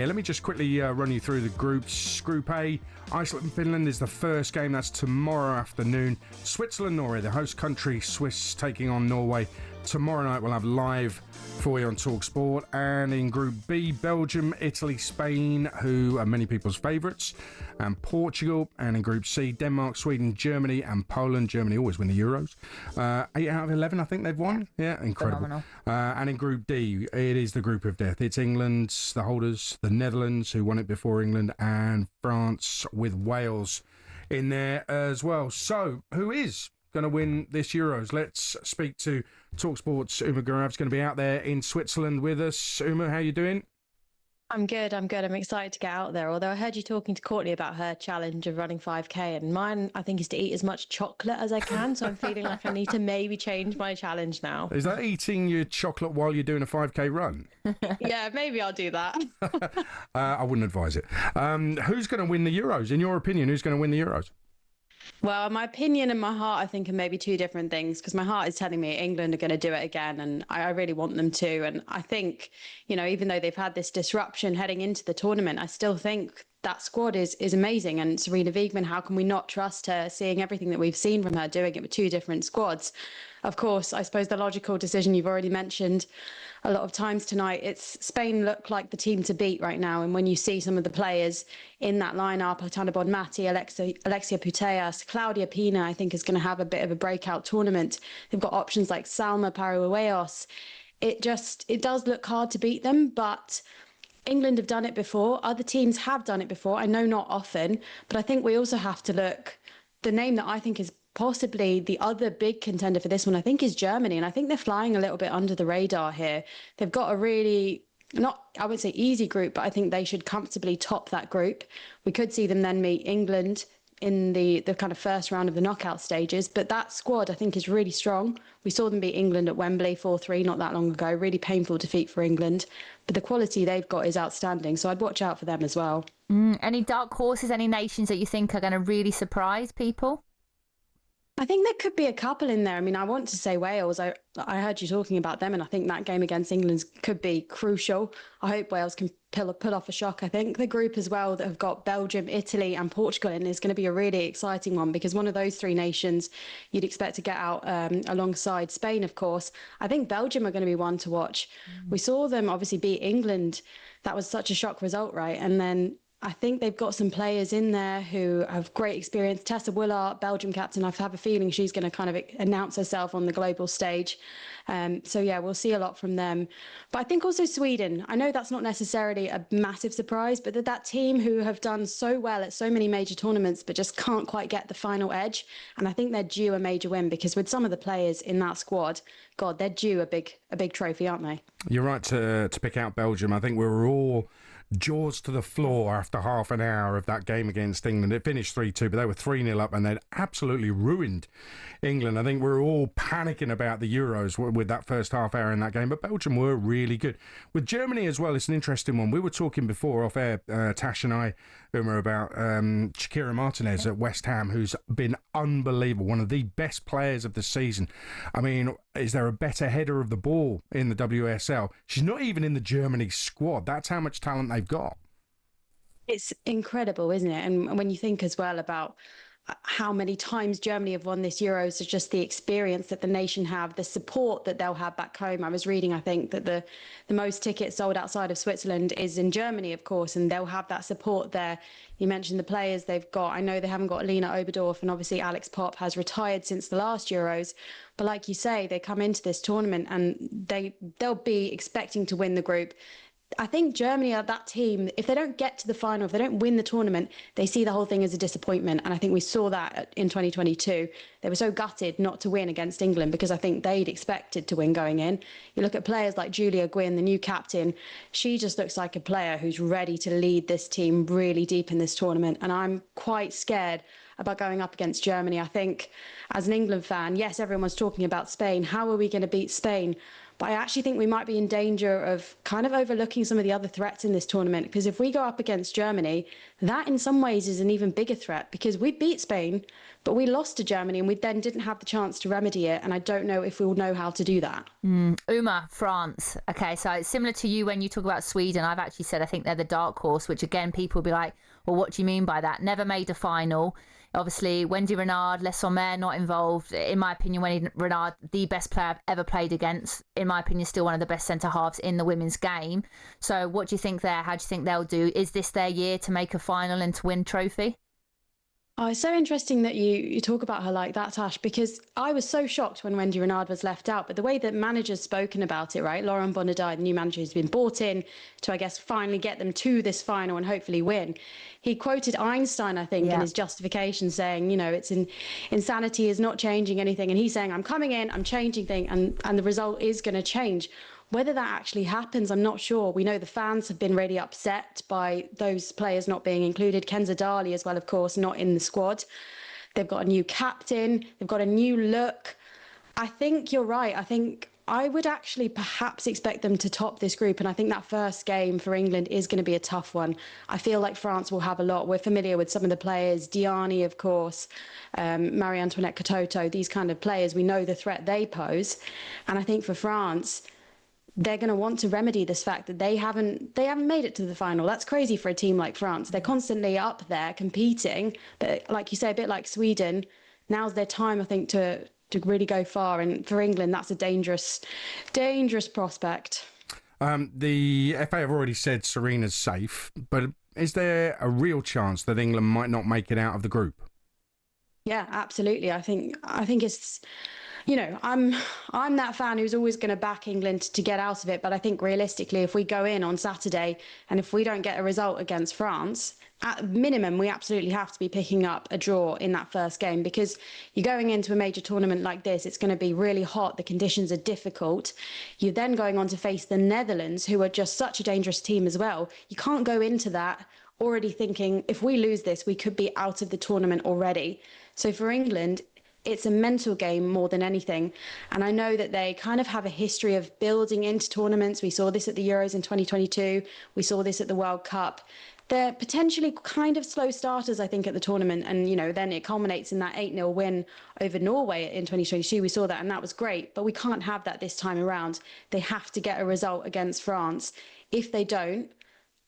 Yeah, let me just quickly run you through the groups. Group A, Iceland, Finland is the first game. That's tomorrow afternoon. Switzerland, Norway, the host country. Swiss taking on Norway. Tomorrow night we'll have live for you on talkSPORT. And in Group B, Belgium, Italy, Spain, who are many people's favourites, and Portugal. And in Group C, Denmark, Sweden, Germany, and Poland. Germany always win the Euros. 8 out of 11, I think they've won. Yeah, incredible. And in Group D, it is the group of death. It's England, the holders, the Netherlands, who won it before England, and France with Wales in there as well. So, who is going to win this Euros? Let's speak to talkSPORT's Uma Gurav's going to be out there in Switzerland with us. Uma, how you doing? I'm good. I'm excited to get out there. Although I heard you talking to Courtney about her challenge of running 5K, and mine, I think, is to eat as much chocolate as I can. So I'm feeling like I need to maybe change my challenge now. Is that eating your chocolate while you're doing a 5K run? Yeah, maybe I'll do that. I wouldn't advise it. Who's going to win the Euros? In your opinion, who's going to win the Euros? Well, my opinion and my heart, I think, are maybe two different things, because my heart is telling me England are going to do it again, and I really want them to. And I think, even though they've had this disruption heading into the tournament, I still think that squad is amazing. And Sarina Wiegman, how can we not trust her, seeing everything that we've seen from her, doing it with two different squads? Of course, I suppose the logical decision you've already mentioned a lot of times tonight, it's Spain look like the team to beat right now. And when you see some of the players in that lineup, Altana Bonmati, Alexia Putellas, Claudia Pina, I think is going to have a bit of a breakout tournament. They've got options like Salma Paraguayos. It does look hard to beat them, but England have done it before. Other teams have done it before. I know not often, but I think we also have to look. The name that I think is possibly the other big contender for this one, I think, is Germany. And I think they're flying a little bit under the radar here. They've got a really, I would say easy group, but I think they should comfortably top that group. We could see them then meet England in the kind of first round of the knockout stages. But that squad, I think, is really strong. We saw them beat England at Wembley 4-3 not that long ago. Really painful defeat for England. But the quality they've got is outstanding. So I'd watch out for them as well. Any dark horses, any nations that you think are going to really surprise people? I think there could be a couple in there. I mean, I want to say Wales. I heard you talking about them, and I think that game against England could be crucial. I hope Wales can pull off a shock. I think the group as well that have got Belgium, Italy and Portugal in is going to be a really exciting one, because one of those three nations you'd expect to get out alongside Spain, of course. I think Belgium are going to be one to watch. We saw them obviously beat England. That was such a shock result, right? And then I think they've got some players in there who have great experience. Tessa Willart, Belgium captain, I have a feeling she's going to kind of announce herself on the global stage. So, yeah, we'll see a lot from them. But I think also Sweden. I know that's not necessarily a massive surprise, but that team who have done so well at so many major tournaments but just can't quite get the final edge. And I think they're due a major win, because with some of the players in that squad, God, they're due a big trophy, aren't they? You're right to pick out Belgium. I think we were all jaws to the floor after half an hour of that game against England. It finished 3-2, but they were 3-0 up and they'd absolutely ruined England. I think we were all panicking about the Euros with that first half hour in that game, but Belgium were really good. With Germany as well, it's an interesting one. We were talking before off air, Tash and I, Uma, about Shakira Martinez at West Ham, who's been unbelievable, one of the best players of the season. I mean, is there a better header of the ball in the WSL? She's not even in the Germany squad. That's how much talent they've got. It's incredible, isn't it? And when you think as well about how many times Germany have won this Euros, so just the experience that the nation have, the support that they'll have back home. I was reading, I think, that the most tickets sold outside of Switzerland is in Germany, of course, and they'll have that support there. You mentioned the players they've got. I know they haven't got Lena Oberdorf, and obviously Alex Popp has retired since the last Euros. But like you say, they come into this tournament and they'll be expecting to win the group. I think Germany are that team. If they don't get to the final, if they don't win the tournament, they see the whole thing as a disappointment. And I think we saw that in 2022. They were so gutted not to win against England, because I think they'd expected to win going in. You look at players like Julia Gwynn, the new captain. She just looks like a player who's ready to lead this team really deep in this tournament. And I'm quite scared about going up against Germany. I think as an England fan, yes, everyone's talking about Spain. How are we going to beat Spain? But I actually think we might be in danger of kind of overlooking some of the other threats in this tournament, because if we go up against Germany, that in some ways is an even bigger threat, because we beat Spain, but we lost to Germany and we then didn't have the chance to remedy it. And I don't know if we'll know how to do that. Uma, France. Okay, so it's similar to you when you talk about Sweden. I've actually said I think they're the dark horse, which again, people will be like, well, what do you mean by that? Never made a final. Obviously, Wendy Renard, Les Sommer not involved. In my opinion, Wendy Renard, the best player I've ever played against. In my opinion, still one of the best centre-halves in the women's game. So what do you think there? How do you think they'll do? Is this their year to make a final and to win trophy? Oh, it's so interesting that you talk about her like that, Tash, because I was so shocked when Wendy Renard was left out. But the way that managers spoken about it, right? Laurent Bonadai, the new manager who's been brought in to, I guess, finally get them to this final and hopefully win. He quoted Einstein, I think, in his justification, saying, it's insanity is not changing anything. And he's saying, I'm coming in, I'm changing things, and the result is going to change. Whether that actually happens, I'm not sure. We know the fans have been really upset by those players not being included. Kenza Dali as well, of course, not in the squad. They've got a new captain. They've got a new look. I think you're right. I think I would actually perhaps expect them to top this group. And I think that first game for England is going to be a tough one. I feel like France will have a lot. We're familiar with some of the players. Diani, of course, Marie-Antoinette Katoto, these kind of players. We know the threat they pose. And I think for France, they're going to want to remedy this fact that they haven't made it to the final. That's crazy for a team like France. They're constantly up there competing, but like you say, a bit like Sweden, now's their time, I think, to really go far. And for England, that's a dangerous prospect. The FA have already said Serena's safe, but is there a real chance that England might not make it out of the group? Yeah, absolutely. I think it's, I'm that fan who's always going to back England to get out of it. But I think realistically, if we go in on Saturday and if we don't get a result against France, at minimum, we absolutely have to be picking up a draw in that first game, because you're going into a major tournament like this. It's going to be really hot. The conditions are difficult. You're then going on to face the Netherlands, who are just such a dangerous team as well. You can't go into that already thinking, if we lose this, we could be out of the tournament already. So for England, it's a mental game more than anything. And I know that they kind of have a history of building into tournaments. We saw this at the Euros in 2022. We saw this at the World Cup. They're potentially kind of slow starters, I think, at the tournament. And, then it culminates in that 8-0 win over Norway in 2022. We saw that, and that was great. But we can't have that this time around. They have to get a result against France. If they don't,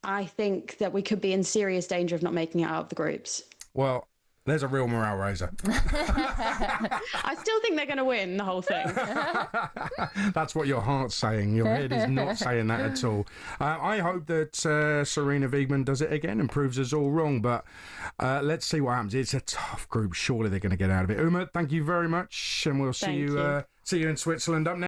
I think that we could be in serious danger of not making it out of the groups. Well, there's a real morale raiser. I still think they're going to win the whole thing. That's what your heart's saying. Your head is not saying that at all. I hope that Serena Wiegmann does it again and proves us all wrong. But let's see what happens. It's a tough group. Surely they're going to get out of it. Uma, thank you very much. And we'll see you in Switzerland up next.